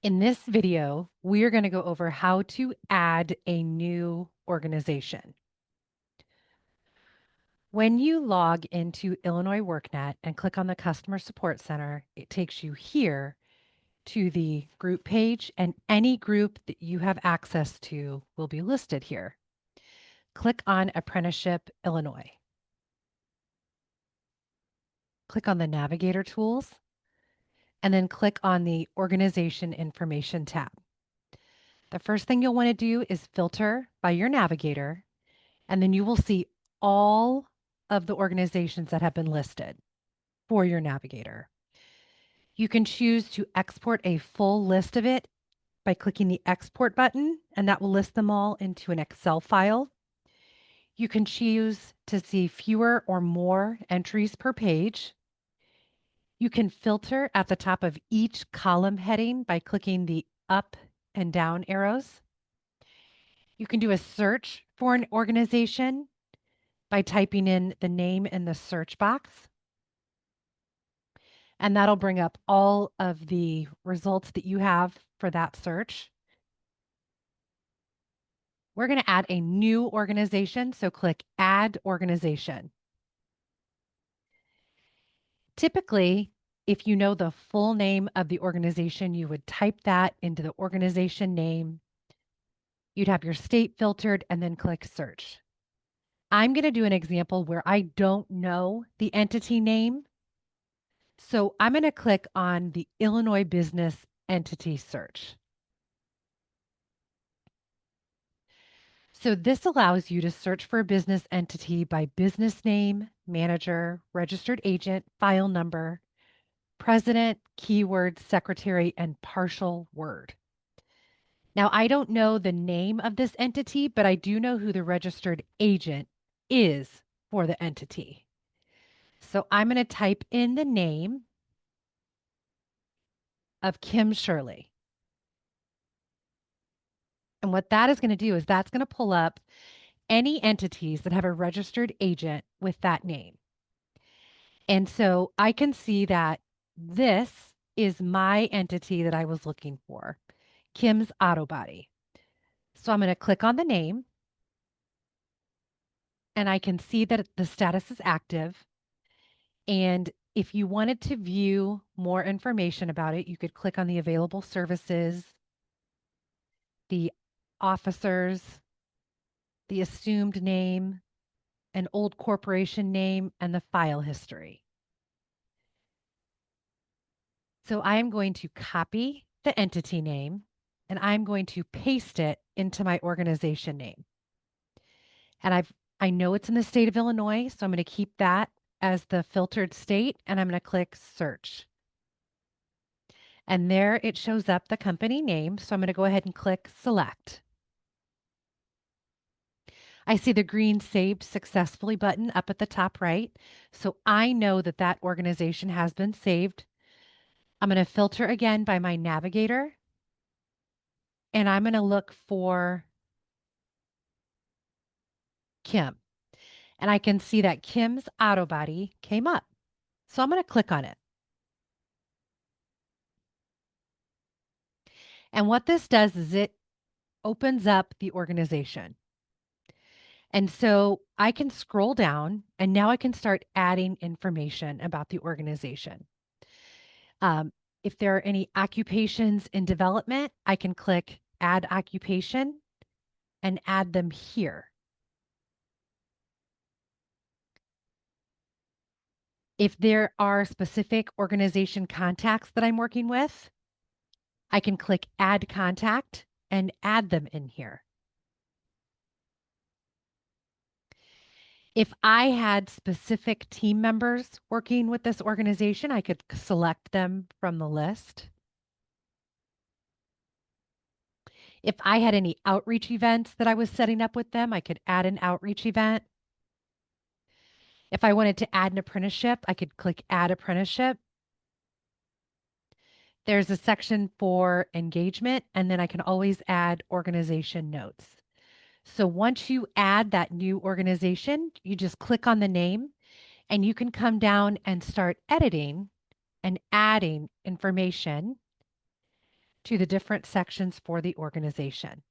In this video, we are going to go over how to add a new organization. When you log into Illinois workNet and click on the Customer Support Center, it takes you here to the group page, and any group that you have access to will be listed here. Click on Apprenticeship Illinois. Click on the Navigator tools, and then click on the Organization Information tab. The first thing you'll want to do is filter by your navigator, and then you will see all of the organizations that have been listed for your navigator. You can choose to export a full list of it by clicking the export button, and that will list them all into an Excel file. You can choose to see fewer or more entries per page. You can filter at the top of each column heading by clicking the up and down arrows. You can do a search for an organization by typing in the name in the search box. And that'll bring up all of the results that you have for that search. We're going to add a new organization, so click Add Organization. Typically, if you know the full name of the organization, you would type that into the organization name. You'd have your state filtered and then click Search. I'm going to do an example where I don't know the entity name. So I'm going to click on the Illinois Business Entity Search. So this allows you to search for a business entity by business name, manager, registered agent, file number, president, keyword, secretary, and partial word. Now, I don't know the name of this entity, but I do know who the registered agent is for the entity. So I'm going to type in the name of Kim Shirley. And what that is going to do is that's going to pull up any entities that have a registered agent with that name. And so I can see that this is my entity that I was looking for, Kim's Auto Body. So I'm going to click on the name, and I can see that the status is active. And if you wanted to view more information about it, you could click on the available services, the officers, the assumed name, an old corporation name, and the file history. So I am going to copy the entity name, and I'm going to paste it into my organization name. And I know it's in the state of Illinois, so I'm going to keep that as the filtered state, and I'm going to click Search. And there it shows up the company name, so I'm going to go ahead and click Select. I see the green Saved Successfully button up at the top right, so I know that that organization has been saved. I'm going to filter again by my navigator, and I'm going to look for Kim. And I can see that Kim's Auto Body came up. So I'm going to click on it. And what this does is it opens up the organization. And so I can scroll down, and now I can start adding information about the organization. If there are any occupations in development, I can click Add Occupation and add them here. If there are specific organization contacts that I'm working with, I can click Add Contact and add them in here. If I had specific team members working with this organization, I could select them from the list. If I had any outreach events that I was setting up with them, I could add an outreach event. If I wanted to add an apprenticeship, I could click Add Apprenticeship. There's a section for engagement, and then I can always add organization notes. So once you add that new organization, you just click on the name, and you can come down and start editing and adding information to the different sections for the organization.